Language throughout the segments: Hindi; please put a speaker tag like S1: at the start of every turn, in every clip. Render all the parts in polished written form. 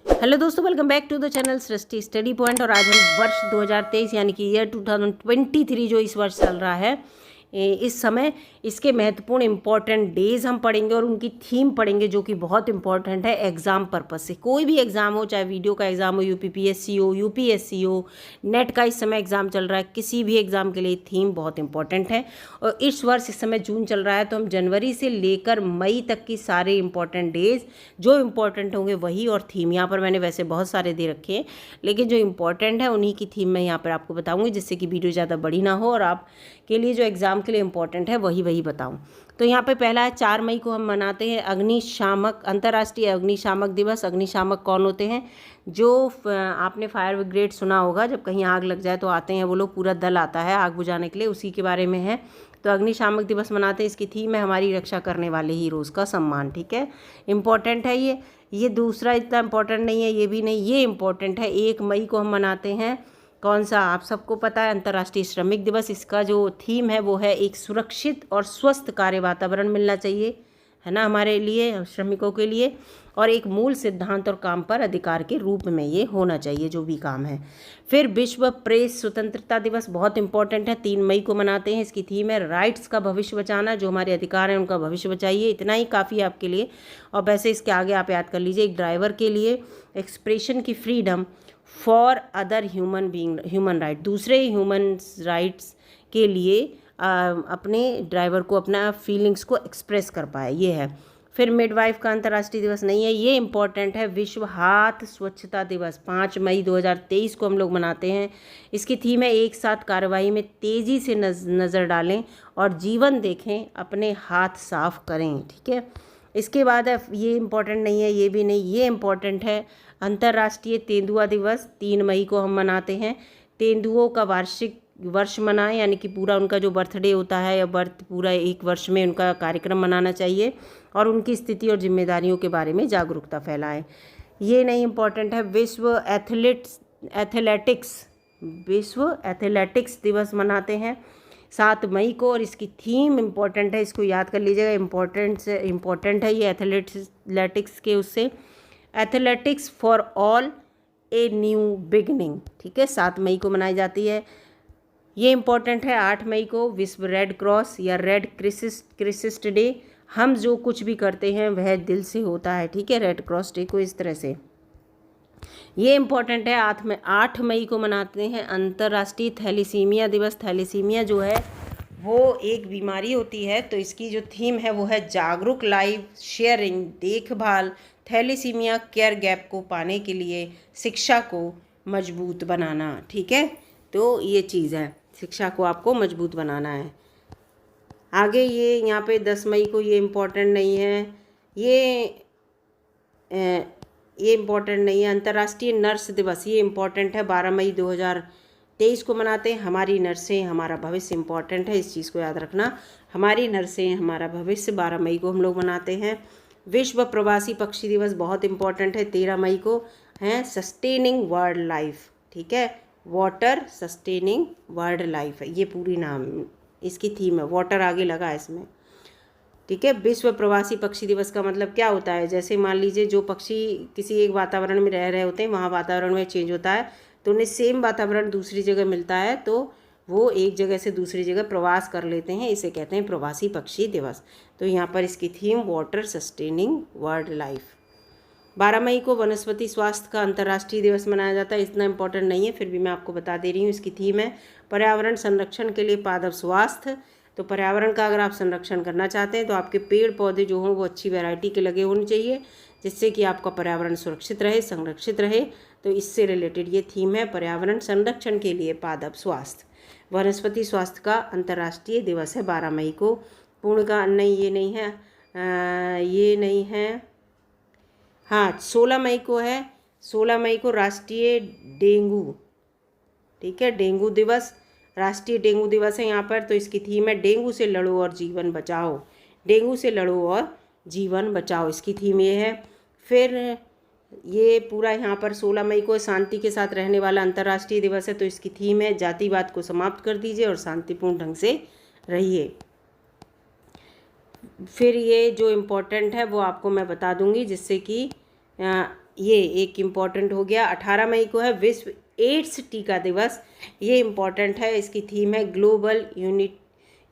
S1: हेलो दोस्तों, welcome back to the channel Srishti Study Point. और आज हम वर्ष 2023 यानी कि ईयर 2023 जो इस वर्ष चल रहा है, इस समय इसके महत्वपूर्ण इंपॉर्टेंट डेज हम पढ़ेंगे और उनकी थीम पढ़ेंगे जो कि बहुत इंपॉर्टेंट है एग्ज़ाम पर्पज से। कोई भी एग्ज़ाम हो, चाहे वीडियो का एग्ज़ाम हो, यूपीपीएससी हो, यूपीएससी हो, नेट का इस समय एग्ज़ाम चल रहा है, किसी भी एग्ज़ाम के लिए थीम बहुत इंपॉर्टेंट है। और इस वर्ष इस समय जून चल रहा है, तो हम जनवरी से लेकर मई तक की सारे इंपॉर्टेंट डेज जो इंपॉर्टेंट होंगे वही और थीम यहाँ पर मैंने वैसे बहुत सारे दे रखे हैं, लेकिन जो इंपॉर्टेंट है उन्हीं की थीम मैं यहाँ पर आपको बताऊँगी, जिससे कि वीडियो ज़्यादा बड़ी ना हो और आपके लिए जो एग्ज़ाम के लिए इंपॉर्टेंट है वही बताऊँ। तो यहाँ पे पहला है 4 मई को हम मनाते हैं अग्निशामक, अंतर्राष्ट्रीय अग्निशामक दिवस। अग्निशामक कौन होते हैं? जो आपने फायर ब्रिगेड सुना होगा, जब कहीं आग लग जाए तो आते हैं वो लोग, पूरा दल आता है आग बुझाने के लिए, उसी के बारे में है। तो अग्निशामक दिवस मनाते हैं, इसकी थीम है हमारी रक्षा करने वाले हीरोज़ का सम्मान। ठीक है, इम्पॉर्टेंट है ये दूसरा इतना इम्पोर्टेंट नहीं है, ये भी नहीं, ये इम्पोर्टेंट है। 1 मई को हम मनाते हैं कौन सा? आप सबको पता है, अंतर्राष्ट्रीय श्रमिक दिवस। इसका जो थीम है वो है एक सुरक्षित और स्वस्थ कार्य वातावरण मिलना चाहिए, है ना, हमारे लिए, श्रमिकों के लिए, और एक मूल सिद्धांत और काम पर अधिकार के रूप में ये होना चाहिए जो भी काम है। फिर विश्व प्रेस स्वतंत्रता दिवस बहुत इंपॉर्टेंट है, 3 मई को मनाते हैं। इसकी थीम है राइट्स का भविष्य बचाना, जो हमारे अधिकार हैं उनका भविष्य बचाइए। इतना ही काफ़ी है आपके लिए। और वैसे इसके आगे आप याद कर लीजिए, एक ड्राइवर के लिए एक्सप्रेशन की freedom for other human right, दूसरे ह्यूमन राइट्स के लिए अपने ड्राइवर को अपना फीलिंग्स को एक्सप्रेस कर पाए, ये है। फिर मिडवाइफ का अंतर्राष्ट्रीय दिवस नहीं है, ये इंपॉर्टेंट है। विश्व हाथ स्वच्छता दिवस 5 मई 2023 को हम लोग मनाते हैं। इसकी थीम है एक साथ कार्रवाई में तेज़ी से नज़र डालें और जीवन देखें, अपने हाथ साफ करें। ठीक है, इसके बाद है, ये इम्पॉर्टेंट नहीं है, ये भी नहीं, ये इम्पॉर्टेंट है। अंतर्राष्ट्रीय तेंदुआ दिवस 3 मई को हम मनाते हैं। तेंदुओं का वार्षिक वर्ष मनाएं, यानी कि पूरा उनका जो बर्थडे होता है या बर्थ, पूरा एक वर्ष में उनका कार्यक्रम मनाना चाहिए और उनकी स्थिति और जिम्मेदारियों के बारे में जागरूकता फैलाएं। ये नहीं इम्पॉर्टेंट है। विश्व एथलेटिक्स दिवस मनाते हैं 7 मई को, और इसकी थीम इम्पॉर्टेंट है, इसको याद कर लीजिएगा, इम्पॉर्टेंट है ये एथलेटिक्स के उससे, athletics for all a new beginning. ठीक है, 7 मई को मनाई जाती है, ये इम्पॉर्टेंट है। 8 मई को विश्व रेड क्रॉस या रेड क्रिसिस्ट डे। हम जो कुछ भी करते हैं वह दिल से होता है। ठीक है, रेड क्रॉस डे को इस तरह से, ये इम्पॉर्टेंट है। 8 मई को मनाते हैं अंतर्राष्ट्रीय थैलीसीमिया दिवस। थैलीसीमिया जो है वो एक बीमारी होती है, तो इसकी जो थीम है वो है जागरूक लाइफ शेयरिंग, देखभाल, थैलीसीमिया केयर गैप को पाने के लिए शिक्षा को मजबूत बनाना। ठीक है, तो ये चीज़ है, शिक्षा को आपको मजबूत बनाना है। आगे ये यहाँ पे 10 मई को, ये इम्पोर्टेंट नहीं है, ये इम्पोर्टेंट नहीं है। अंतर्राष्ट्रीय नर्स दिवस, ये इम्पोर्टेंट है, 12 मई 2023 को मनाते हैं। हमारी नर्सें हमारा भविष्य, इम्पोर्टेंट है, इस चीज़ को याद रखना, हमारी नर्सें हमारा भविष्य, 12 मई को हम लोग मनाते हैं। विश्व प्रवासी पक्षी दिवस बहुत इम्पोर्टेंट है, 13 मई को है। सस्टेनिंग वर्ल्ड लाइफ, ठीक है, वाटर सस्टेनिंग वर्ल्ड लाइफ है ये पूरी नाम, इसकी थीम है, वाटर आगे लगा है इसमें। ठीक है, विश्व प्रवासी पक्षी दिवस का मतलब क्या होता है? जैसे मान लीजिए जो पक्षी किसी एक वातावरण में रह रहे होते हैं, वहाँ वातावरण में चेंज होता है, तो उन्हें सेम वातावरण दूसरी जगह मिलता है, तो वो एक जगह से दूसरी जगह प्रवास कर लेते हैं, इसे कहते हैं प्रवासी पक्षी दिवस। तो यहाँ पर इसकी theme water sustaining world life. 12 मई को वनस्पति स्वास्थ्य का अंतर्राष्ट्रीय दिवस मनाया जाता है, इतना इम्पोर्टेंट नहीं है, फिर भी मैं आपको बता दे रही हूँ। इसकी थीम है पर्यावरण संरक्षण के लिए पादप स्वास्थ्य। तो पर्यावरण का अगर आप संरक्षण करना चाहते हैं तो आपके पेड़ पौधे जो हों वो अच्छी वैरायटी के लगे होने चाहिए, जिससे कि आपका पर्यावरण सुरक्षित रहे, संरक्षित रहे। तो इससे रिलेटेड ये थीम है, पर्यावरण संरक्षण के लिए पादप स्वास्थ्य। वनस्पति स्वास्थ्य का अंतर्राष्ट्रीय दिवस है 12 मई को। पूर्ण का नहीं, ये नहीं है, ये नहीं है, हाँ 16 मई को है, 16 मई को राष्ट्रीय डेंगू, ठीक है, डेंगू दिवस, राष्ट्रीय डेंगू दिवस है यहाँ पर। तो इसकी थीम है डेंगू से लड़ो और जीवन बचाओ, डेंगू से लड़ो और जीवन बचाओ, इसकी थीम ये है। फिर ये पूरा यहाँ पर 16 मई को शांति के साथ रहने वाला अंतर्राष्ट्रीय दिवस है, तो इसकी थीम है जातिवाद को समाप्त कर दीजिए और शांतिपूर्ण ढंग से रहिए। फिर ये जो इम्पोर्टेंट है वो आपको मैं बता दूंगी, जिससे कि ये एक इम्पॉर्टेंट हो गया। 18 मई को है विश्व एड्स टीका दिवस, ये इम्पॉर्टेंट है। इसकी थीम है global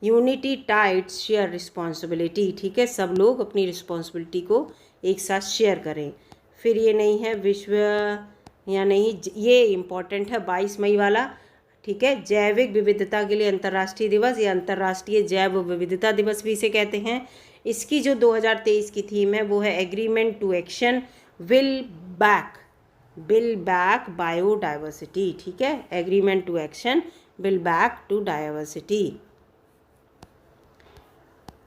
S1: unity tides share responsibility, ठीक है, सब लोग अपनी रिस्पॉन्सिबिलिटी को एक साथ शेयर करें। फिर ये नहीं है विश्व या नहीं, ये इम्पॉर्टेंट है 22 मई वाला, ठीक है, जैविक विविधता के लिए अंतर्राष्ट्रीय दिवस या अंतर्राष्ट्रीय जैव विविधता दिवस भी इसे कहते हैं। इसकी जो 2023 की थीम है वो है agreement to action will back biodiversity, ठीक है, agreement to action will back to diversity.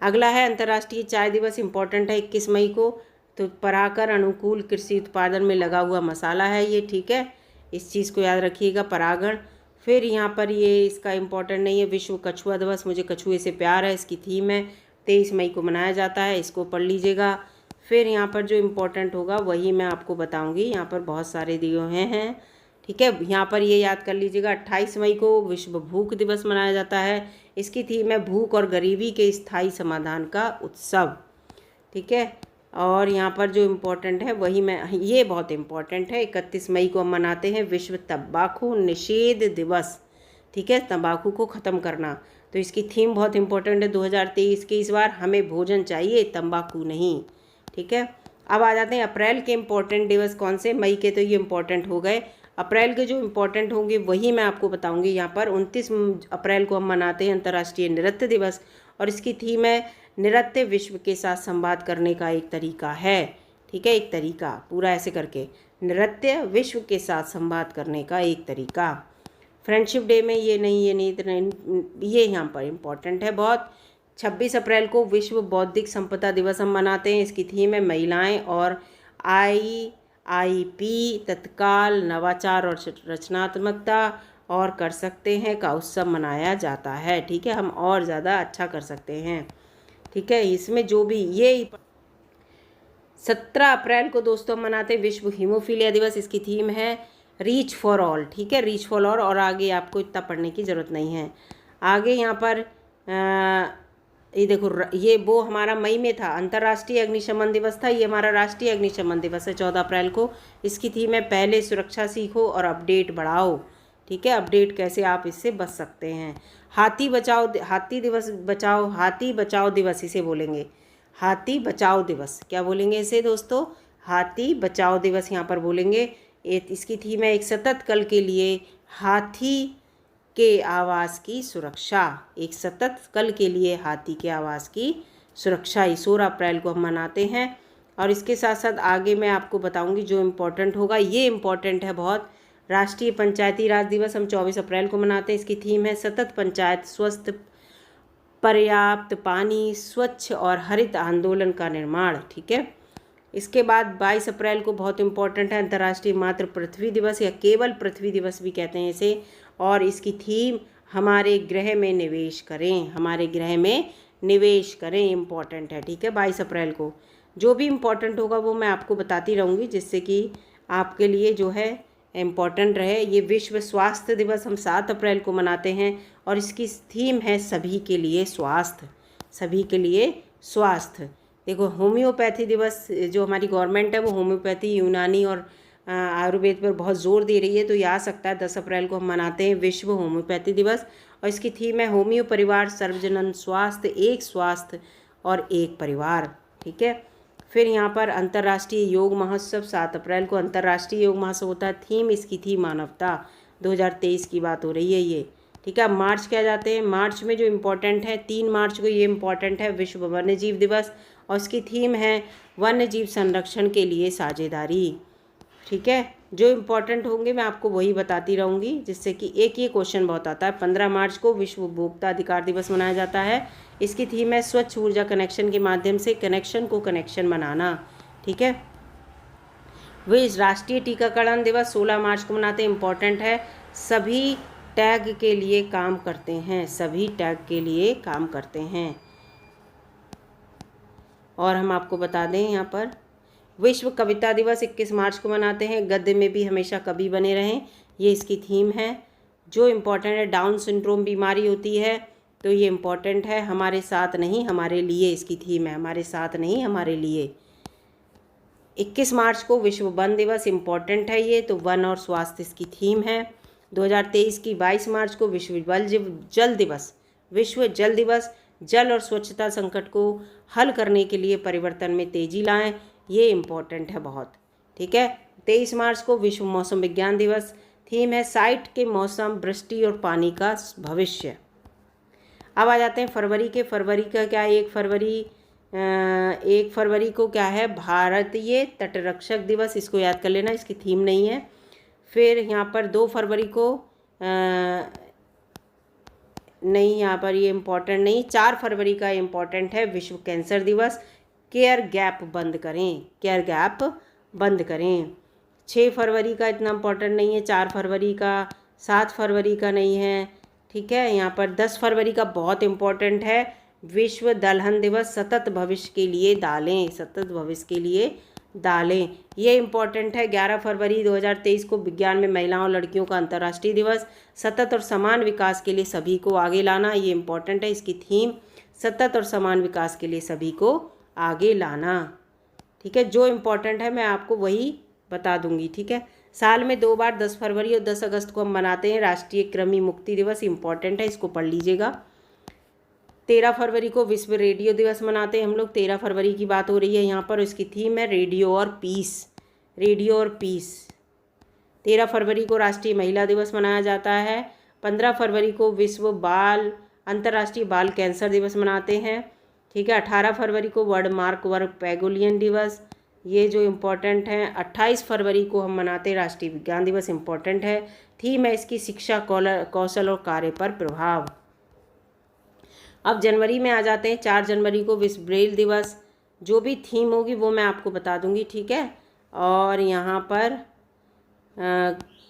S1: अगला है अंतर्राष्ट्रीय चाय दिवस, इम्पॉर्टेंट है 21 मई को। तो पराकर अनुकूल कृषि उत्पादन में लगा हुआ मसाला है ये, ठीक है, इस चीज़ को याद रखिएगा, परागण। फिर यहाँ पर ये इसका इम्पोर्टेंट नहीं है, विश्व कछुआ दिवस, मुझे कछुए से प्यार है, इसकी थीम है, 23 मई को मनाया जाता है, इसको पढ़ लीजिएगा। फिर यहाँ पर जो इम्पोर्टेंट होगा वही मैं आपको बताऊँगी, यहाँ पर बहुत सारे दिए हैं, ठीक है। यहाँ पर ये याद कर लीजिएगा, 28 मई को विश्व भूख दिवस मनाया जाता है, इसकी थीम है भूख और गरीबी के स्थायी समाधान का उत्सव, ठीक है। और यहाँ पर जो इम्पोर्टेंट है वही मैं, ये बहुत इम्पोर्टेंट है, 31 मई को हम मनाते हैं विश्व तंबाकू निषेध दिवस, ठीक है, तंबाकू को ख़त्म करना। तो इसकी थीम बहुत इम्पोर्टेंट है 2023 की, इस बार हमें भोजन चाहिए, तंबाकू नहीं, ठीक है। अब आ जाते हैं अप्रैल के इम्पोर्टेंट दिवस कौन से, मई के तो ये इम्पोर्टेंट हो गए, अप्रैल के जो इम्पोर्टेंट होंगे वही मैं आपको बताऊंगी। यहाँ पर 29 अप्रैल को हम मनाते हैं अंतर्राष्ट्रीय नृत्य दिवस, और इसकी थीम है नृत्य विश्व के साथ संवाद करने का एक तरीका है, ठीक है, एक तरीका पूरा ऐसे करके, नृत्य विश्व के साथ संवाद करने का एक तरीका। फ्रेंडशिप डे में ये नहीं, ये यहाँ पर इम्पोर्टेंट है बहुत। 26 अप्रैल को विश्व बौद्धिक संपदा दिवस हम मनाते हैं, इसकी थीम है महिलाएं और IIP तत्काल नवाचार और रचनात्मकता और कर सकते हैं का उत्सव मनाया जाता है, ठीक है, हम और ज़्यादा अच्छा कर सकते हैं, ठीक है। इसमें जो भी ये 17 अप्रैल को दोस्तों मनाते हैं विश्व हीमोफीलिया दिवस, इसकी थीम है रीच फॉर ऑल, ठीक है, रीच फॉर ऑल, और आगे आपको इतना पढ़ने की ज़रूरत नहीं है। आगे यहाँ पर ये देखो, ये वो हमारा मई में था, अंतर्राष्ट्रीय अग्निशमन दिवस था, ये हमारा राष्ट्रीय अग्निशमन दिवस है 14 अप्रैल को। इसकी थीम है पहले सुरक्षा सीखो और अपडेट बढ़ाओ, ठीक है, अपडेट कैसे आप इससे बच सकते हैं। हाथी बचाओ दिवस इसे बोलेंगे, हाथी बचाओ दिवस, क्या बोलेंगे इसे दोस्तों, हाथी बचाओ दिवस यहाँ पर बोलेंगे। इसकी थीम है एक सतत कल के लिए हाथी के आवास की सुरक्षा, एक सतत कल के लिए हाथी के आवास की सुरक्षा, 16 अप्रैल को हम मनाते हैं। और इसके साथ साथ आगे मैं आपको बताऊंगी जो इम्पोर्टेंट होगा, ये इम्पोर्टेंट है बहुत, राष्ट्रीय पंचायती राज दिवस हम 24 अप्रैल को मनाते हैं, इसकी थीम है सतत पंचायत, स्वस्थ पर्याप्त पानी, स्वच्छ और हरित आंदोलन का निर्माण, ठीक है। इसके बाद 22 अप्रैल को बहुत इम्पोर्टेंट है अंतर्राष्ट्रीय मातृ पृथ्वी दिवस या केवल पृथ्वी दिवस भी कहते हैं इसे, और इसकी थीम हमारे ग्रह में निवेश करें, हमारे ग्रह में निवेश करें, इम्पॉर्टेंट है, ठीक है। 22 अप्रैल को जो भी इम्पोर्टेंट होगा वो मैं आपको बताती रहूँगी, जिससे कि आपके लिए जो है इम्पॉर्टेंट रहे। ये विश्व स्वास्थ्य दिवस हम 7 अप्रैल को मनाते हैं, और इसकी थीम है सभी के लिए स्वास्थ्य, सभी के लिए स्वास्थ्य। देखो, होम्योपैथी दिवस जो हमारी गवर्नमेंट है वो होम्योपैथी, यूनानी और आयुर्वेद पर बहुत जोर दे रही है, तो ये आ सकता है 10 अप्रैल को हम मनाते हैं विश्व होम्योपैथी दिवस, और इसकी थीम है होम्यो परिवार सर्वजनन स्वास्थ्य और एक परिवार, ठीक है। फिर यहाँ पर अंतर्राष्ट्रीय योग महोत्सव 7 अप्रैल को अंतर्राष्ट्रीय योग महोत्सव होता है, थीम इसकी थी मानवता, 2023 की बात हो रही है ये, ठीक है। मार्च क्या जाते हैं, मार्च में जो इम्पोर्टेंट है 3 मार्च को ये इम्पोर्टेंट है विश्व वन्य जीव दिवस, और इसकी थीम है वन्य जीव संरक्षण के लिए साझेदारी, ठीक है। जो इम्पोर्टेंट होंगे मैं आपको वही बताती रहूँगी, जिससे कि एक ये क्वेश्चन बहुत आता है। 15 मार्च को विश्व उपभोक्ता अधिकार दिवस मनाया जाता है, इसकी थीम है स्वच्छ ऊर्जा कनेक्शन के माध्यम से कनेक्शन को कनेक्शन बनाना, ठीक है। विश्व राष्ट्रीय टीकाकरण दिवस 16 मार्च को मनाते हैं, इम्पॉर्टेंट है, सभी टैग के लिए काम करते हैं, सभी टैग के लिए काम करते हैं। और हम आपको बता दें यहाँ पर विश्व कविता दिवस 21 मार्च को मनाते हैं, गद्य में भी हमेशा कवि बने रहें, ये इसकी थीम है। जो इम्पोर्टेंट है, डाउन सिंड्रोम बीमारी होती है, तो ये इम्पोर्टेंट है, हमारे साथ नहीं हमारे लिए, इसकी थीम है हमारे साथ नहीं हमारे लिए। 21 मार्च को विश्व वन दिवस, इम्पॉर्टेंट है ये, तो वन और स्वास्थ्य इसकी थीम है। 2023 की 22 मार्च को विश्व जल दिवस, विश्व जल दिवस, जल और स्वच्छता संकट को हल करने के लिए परिवर्तन में तेजी लाएं, ये इम्पॉर्टेंट है बहुत, ठीक है। 23 मार्च को विश्व मौसम विज्ञान दिवस, थीम है साइट के मौसम, वृष्टि और पानी का भविष्य। अब आ जाते हैं फरवरी के। फरवरी का क्या है? 1 फरवरी को क्या है? भारतीय तटरक्षक दिवस, इसको याद कर लेना, इसकी थीम नहीं है। फिर यहाँ पर 2 फरवरी को नहीं, यहाँ पर ये इम्पोर्टेंट नहीं। 4 फरवरी का इम्पोर्टेंट है, विश्व कैंसर दिवस, केयर गैप बंद करें, केयर गैप बंद करें। 6 फरवरी का इतना इम्पोर्टेंट नहीं है, 4 फरवरी का, 7 फरवरी का नहीं है, ठीक है। यहाँ पर 10 फरवरी का बहुत इम्पोर्टेंट है, विश्व दलहन दिवस, सतत भविष्य के लिए दालें, सतत भविष्य के लिए दालें, ये इम्पॉर्टेंट है। 11 फरवरी 2023 को विज्ञान में महिलाओं और लड़कियों का अंतर्राष्ट्रीय दिवस, सतत और समान विकास के लिए सभी को आगे लाना, ये इम्पॉर्टेंट है, इसकी थीम सतत और समान विकास के लिए सभी को आगे लाना, ठीक है। जो इम्पॉर्टेंट है मैं आपको वही बता दूंगी, ठीक है। साल में 2 बार 10 फरवरी और 10 अगस्त को हम मनाते हैं राष्ट्रीय कृमि मुक्ति दिवस, इम्पॉर्टेंट है, इसको पढ़ लीजिएगा। 13 फरवरी को विश्व रेडियो दिवस मनाते हैं हम लोग, 13 फरवरी की बात हो रही है यहाँ पर, इसकी थीम है रेडियो और पीस, रेडियो और पीस। 13 फरवरी को राष्ट्रीय महिला दिवस मनाया जाता है। 15 फरवरी को विश्व अंतर्राष्ट्रीय बाल कैंसर दिवस मनाते हैं, ठीक है। 18 फरवरी को वर्ल्ड मार्क वर्क पैगोलियन दिवस, ये जो इम्पोर्टेंट है। 28 फरवरी को हम मनाते हैं राष्ट्रीय विज्ञान दिवस, इम्पोर्टेंट है, थीम है इसकी शिक्षा, कौशल और कार्य पर प्रभाव। अब जनवरी में आ जाते हैं। 4 जनवरी को विश्व ब्रेल दिवस, जो भी थीम होगी वो मैं आपको बता दूंगी, ठीक है। और यहाँ पर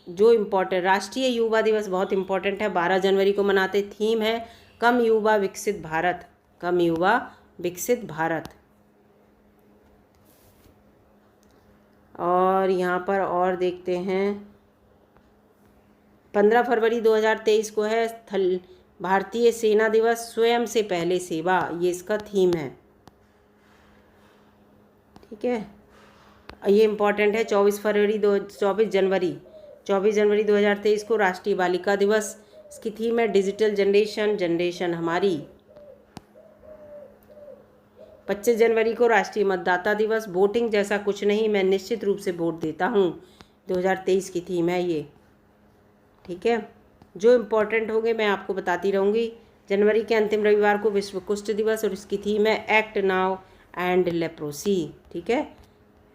S1: जो इम्पोर्टेंट राष्ट्रीय युवा दिवस बहुत इम्पोर्टेंट है, 12 जनवरी को मनाते, थीम है कम युवा विकसित भारत, कम युवा विकसित भारत। और यहाँ पर और देखते हैं, 15 फरवरी 2023 को है भारतीय सेना दिवस, स्वयं से पहले सेवा, ये इसका थीम है, ठीक है। ये इम्पॉर्टेंट है। 24 जनवरी 2023 को राष्ट्रीय बालिका दिवस, इसकी थीम है डिजिटल जनरेशन, जनरेशन हमारी। 25 जनवरी को राष्ट्रीय मतदाता दिवस, वोटिंग जैसा कुछ नहीं, मैं निश्चित रूप से वोट देता हूँ, 2023 की थीम है ये, ठीक है। जो इम्पोर्टेंट होंगे मैं आपको बताती रहूँगी। जनवरी के अंतिम रविवार को विश्व कुष्ठ दिवस, और इसकी थीम है एक्ट नाउ एंड लेप्रोसी, ठीक है,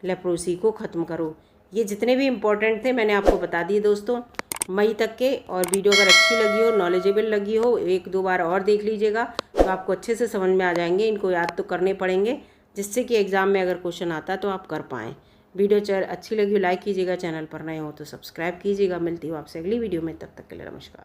S1: लेप्रोसी को ख़त्म करो। ये जितने भी इम्पोर्टेंट थे मैंने आपको बता दिए दोस्तों, मई तक के। और वीडियो अगर अच्छी लगी हो, नॉलेजेबल लगी हो, 1-2 बार और देख लीजिएगा तो आपको अच्छे से समझ में आ जाएंगे। इनको याद तो करने पड़ेंगे, जिससे कि एग्ज़ाम में अगर क्वेश्चन आता है तो आप कर पाएँ। वीडियो अच्छी लगी हो लाइक कीजिएगा, चैनल पर नए हो तो सब्सक्राइब कीजिएगा। मिलती हूँ आपसे अगली वीडियो में, तब तक के लिए नमस्कार।